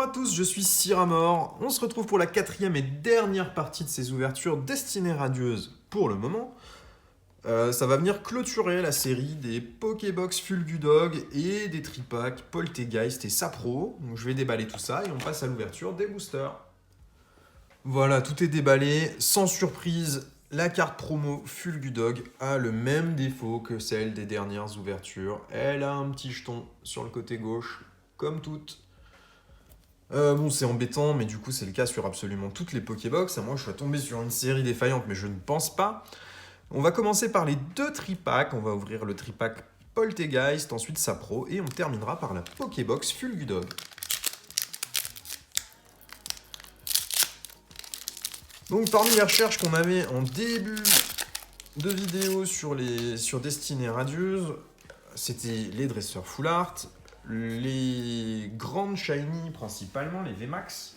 tous, je suis Syramore. On se retrouve pour la quatrième et dernière partie de ces ouvertures destinées radieuses pour le moment. Ça va venir clôturer la série des Pokébox Fulgudog et des Tripacks Poltegeist et Sapro. Donc je vais déballer tout ça et on passe à l'ouverture des boosters. Voilà, tout est déballé. Sans surprise, la carte promo Fulgudog a le même défaut que celle des dernières ouvertures. Elle a un petit jeton sur le côté gauche, comme toutes. Bon, c'est embêtant, mais du coup, c'est le cas sur absolument toutes les Pokébox. À moins que je sois tombé sur une série défaillante, mais je ne pense pas. On va commencer par les deux Tripacks. On va ouvrir le Tripack Poltegeist, ensuite Sapro, et on terminera par la Pokébox Fulgudog. Donc, parmi les recherches qu'on avait en début de vidéo sur Destinées Radieuses, c'était les dresseurs Full Art, les grandes shiny principalement, les VMAX,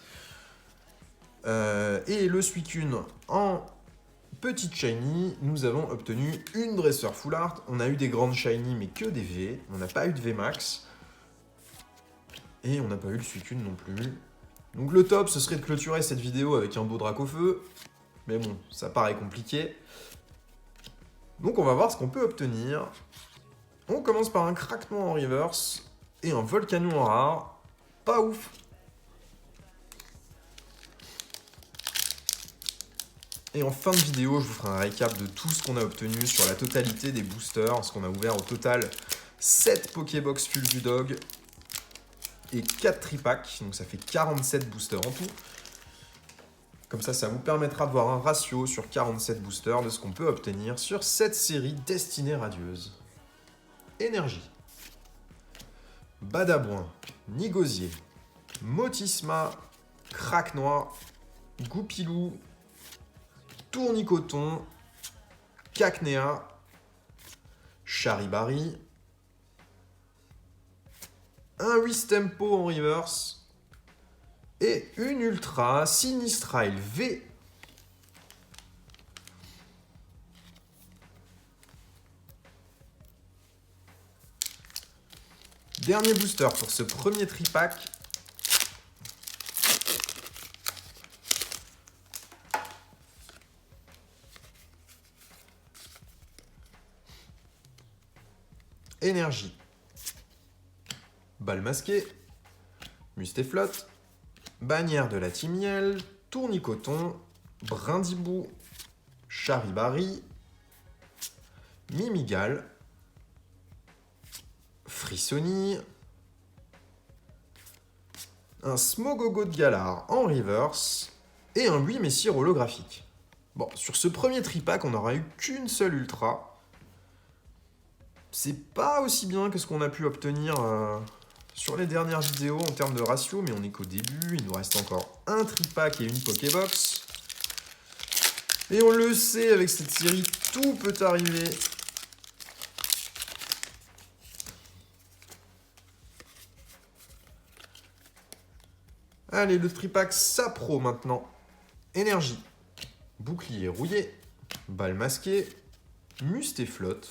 et le Suicune en petite shiny. Nous avons obtenu une dresseur Full Art. On a eu des grandes shiny mais que des V. On n'a pas eu de VMAX. Et on n'a pas eu le Suicune non plus. Donc le top, ce serait de clôturer cette vidéo avec un beau Dracofeu. Mais bon, ça paraît compliqué. Donc on va voir ce qu'on peut obtenir. On commence par un craquement en reverse et un Volcanion en rare. Pas ouf. Et en fin de vidéo, je vous ferai un récap de tout ce qu'on a obtenu sur la totalité des boosters. Parce qu'on a ouvert au total 7 Pokébox Fulgudog et 4 Tripacks. Donc ça fait 47 boosters en tout. Comme ça vous permettra de voir un ratio sur 47 boosters de ce qu'on peut obtenir sur cette série destinée radieuse. Énergie. Badabouin, Nigosier, Motisma, Craquenoir, Goupilou, Tournicoton, Cacnea, Charibari, un Wistempo en reverse et une Ultra Sinistrile V. Dernier booster pour ce premier tripack. Énergie. Balle masquée. Mustéflotte. Bannière de la Timiel. Tournicoton. Brindibou. Charibari. Mimigal. Frissoni, un Smogogo de Galar en reverse et un 8 Messire holographique. Bon, sur ce premier tripack, on n'aura eu qu'une seule ultra. C'est pas aussi bien que ce qu'on a pu obtenir sur les dernières vidéos en termes de ratio, mais on n'est qu'au début. Il nous reste encore un tripack et une Pokébox. Et on le sait, avec cette série, tout peut arriver. Allez, le tripack Sapro maintenant. Énergie. Bouclier rouillé. Balle masquée. Mustéflotte.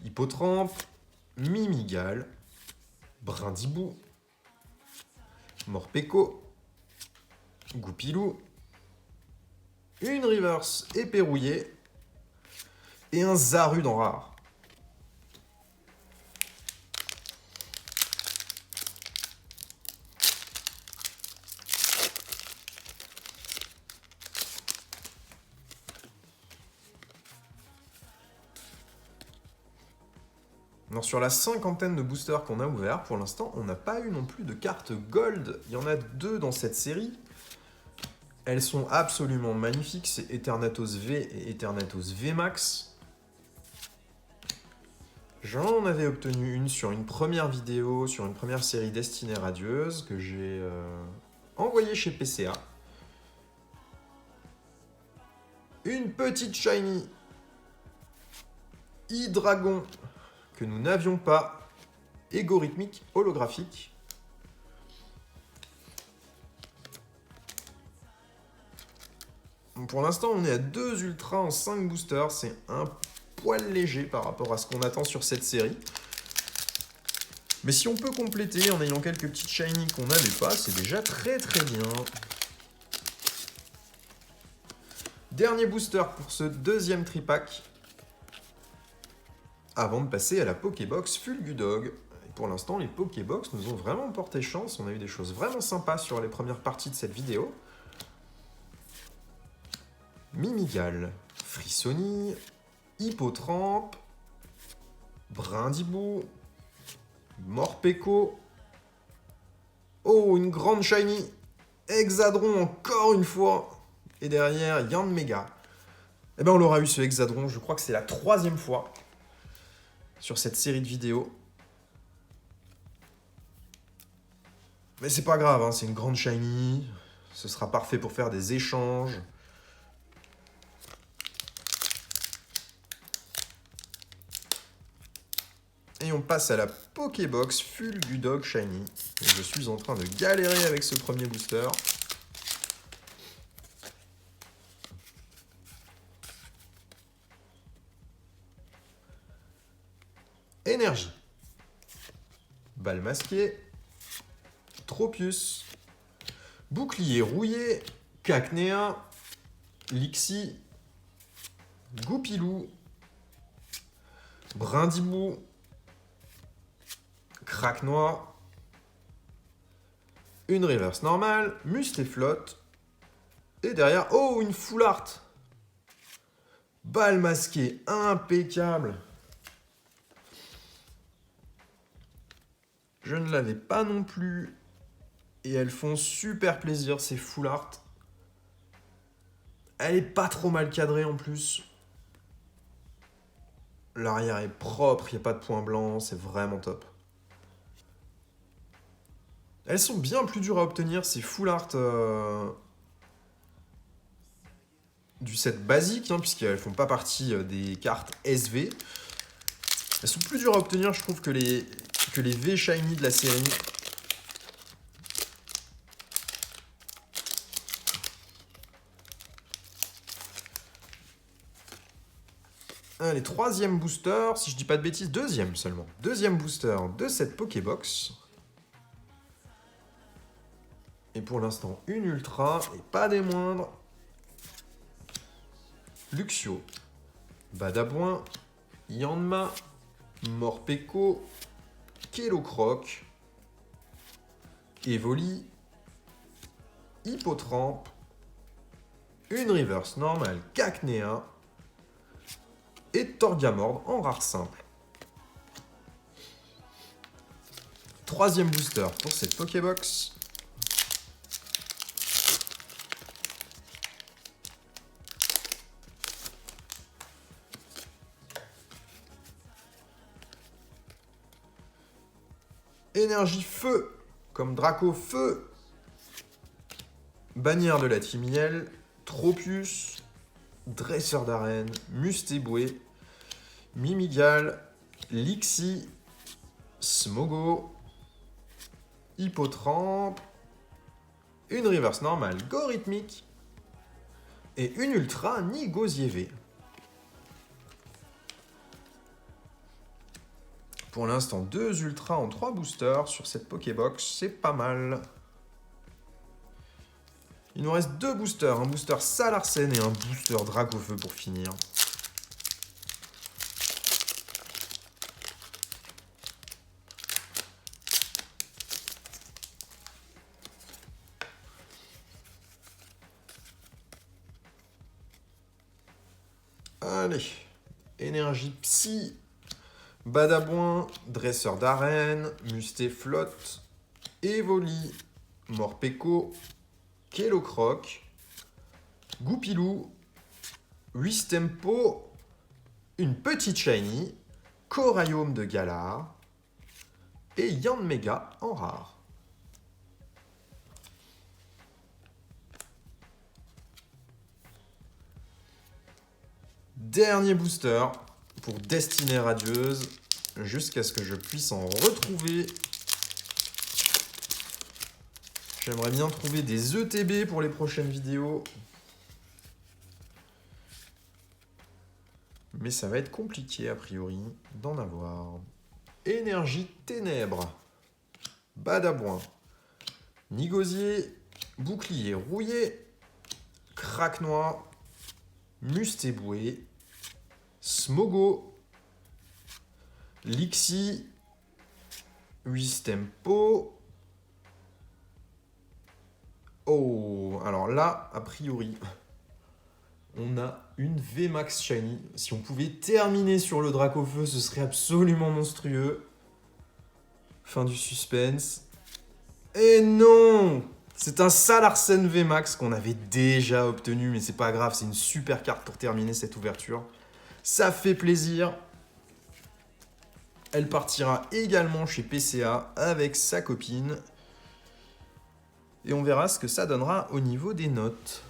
Hippotrampe. Mimigal. Brindibou. Morpeko. Goupilou. Une reverse épée rouillée. Et un Zarude en rare. Alors sur la cinquantaine de boosters qu'on a ouverts, pour l'instant, on n'a pas eu non plus de cartes gold. Il y en a 2 dans cette série. Elles sont absolument magnifiques. C'est Eternatus V et Eternatus VMAX. J'en avais obtenu une sur une première vidéo, sur une première série destinée radieuse que j'ai envoyée chez PCA. Une petite shiny Hydreigon que nous n'avions pas, égorithmique holographique. Pour l'instant, on est à 2 ultras en 5 boosters. C'est un poil léger par rapport à ce qu'on attend sur cette série. Mais si on peut compléter en ayant quelques petites shiny qu'on n'avait pas, c'est déjà très très bien. Dernier booster pour ce deuxième tripack. Avant de passer à la Pokébox Fulgudog. Et pour l'instant, les Pokébox nous ont vraiment porté chance. On a eu des choses vraiment sympas sur les premières parties de cette vidéo. Mimigal, Frissoni, Hippotrampe, Brindibou, Morpeko. Oh, une grande shiny. Hexadron encore une fois. Et derrière, Yanmega. Eh ben on l'aura eu ce Hexadron, je crois que c'est la 3e fois sur cette série de vidéos. Mais c'est pas grave, hein, c'est une grande shiny. Ce sera parfait pour faire des échanges. Et on passe à la Pokébox Fulgudog Shiny. Et je suis en train de galérer avec ce premier booster. Énergie. Balle masquée. Tropius. Bouclier rouillé. Cacnea. Lixie. Goupilou. Brindibou. Craquenois. Une reverse normale. Mustéflotte. Et derrière, oh, une full art. Balle masquée, impeccable. Je ne l'avais pas non plus. Et elles font super plaisir, ces full art. Elle est pas trop mal cadrée en plus. L'arrière est propre, il n'y a pas de points blancs, c'est vraiment top. Elles sont bien plus dures à obtenir, ces full art du set basique, hein, puisqu'elles font pas partie des cartes SV. Elles sont plus dures à obtenir, je trouve, que les V Shiny de la série. Allez, 3e booster, si je dis pas de bêtises, 2e seulement. 2e booster de cette Pokébox. Et pour l'instant, une ultra, et pas des moindres. Luxio, Badabouin, Yanma, Morpeko, Kellocroc, Evoli, Hippotrampe, une reverse normale Cacnea et Torgamord en rare simple. 3e booster pour cette Pokébox. Énergie feu, comme Draco feu. Bannière de la Timiel, Tropius, Dresseur d'arène, Mustéboué, Mimigal, Lixie, Smogo, Hippotrampe, une reverse normale Gorhythmique et une ultra Nigosier. Pour l'instant, 2 ultras en 3 boosters sur cette Pokébox, c'est pas mal. Il nous reste 2 boosters, un booster Salarsen et un booster Dracofeu pour finir. Allez, énergie psy, Badabouin, Dresseur d'arène, Mustéflotte, Evoli, Morpeko, Kellocroc, Goupilou, Wistempo, une petite shiny, Coraiome de Galar et Yanmega en rare. Dernier booster pour Destinée Radieuse, jusqu'à ce que je puisse en retrouver. J'aimerais bien trouver des ETB pour les prochaines vidéos. Mais ça va être compliqué, a priori, d'en avoir. Énergie Ténèbres. Badabouin. Nigosier. Bouclier rouillé. Craque Noir. Mustéboué. Smogo. Lixi. Wistempo. Oh, alors là, a priori, on a une VMAX Shiny. Si on pouvait terminer sur le Dracofeu, ce serait absolument monstrueux. Fin du suspense. Et non! C'est un Salarsen VMAX qu'on avait déjà obtenu, mais c'est pas grave, c'est une super carte pour terminer cette ouverture. Ça fait plaisir. Elle partira également chez PCA avec sa copine. Et on verra ce que ça donnera au niveau des notes.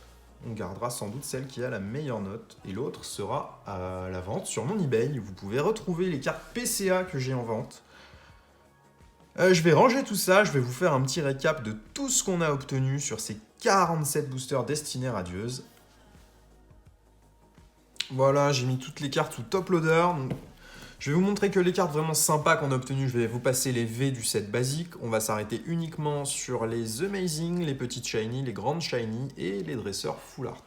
On gardera sans doute celle qui a la meilleure note. Et l'autre sera à la vente sur mon eBay. Vous pouvez retrouver les cartes PCA que j'ai en vente. Je vais ranger tout ça. Je vais vous faire un petit récap de tout ce qu'on a obtenu sur ces 47 boosters destinés radieuses. Voilà, j'ai mis toutes les cartes sous top loader. Donc, je vais vous montrer que les cartes vraiment sympas qu'on a obtenues, je vais vous passer les V du set basique. On va s'arrêter uniquement sur les Amazing, les petites Shiny, les grandes Shiny et les dresseurs Full Art.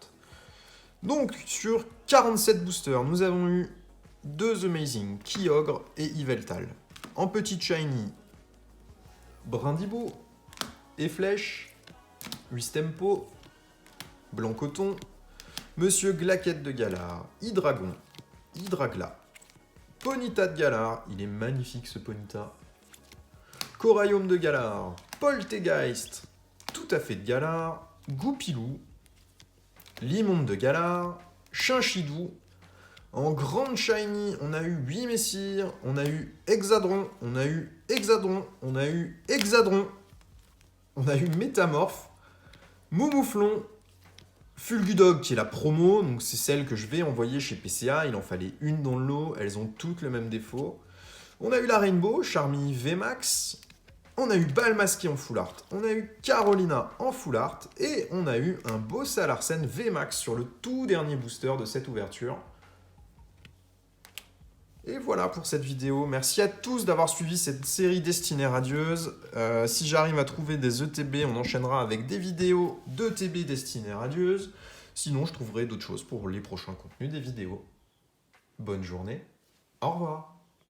Donc, sur 47 boosters, nous avons eu 2 Amazing, Kyogre et Yveltal. En petite Shiny, Brindibou, Efflèche, Wistempo, Blanc Coton, Monsieur Glaquette de Galar, Hydragon, Hydragla, Ponyta de Galar, il est magnifique ce Ponyta. Coraillum de Galar, Poltegeist, tout à fait de Galar, Goupilou, Limonde de Galar, Chinchidou. En grande Shiny, on a eu 8 Messires, on a eu Hexadron, on a eu Hexadron, on a eu Hexadron, on a eu Métamorphe, Moumouflon, Fulgudog qui est la promo, donc c'est celle que je vais envoyer chez PCA, il en fallait une dans le lot, elles ont toutes le même défaut. On a eu la Rainbow, Charmy VMAX, on a eu Balmasqué en Full Art, on a eu Carolina en Full Art, et on a eu un beau Salarsen VMAX sur le tout dernier booster de cette ouverture. Et voilà pour cette vidéo. Merci à tous d'avoir suivi cette série destinée radieuse. Si j'arrive à trouver des ETB, on enchaînera avec des vidéos d'ETB destinées radieuses. Sinon, je trouverai d'autres choses pour les prochains contenus des vidéos. Bonne journée. Au revoir.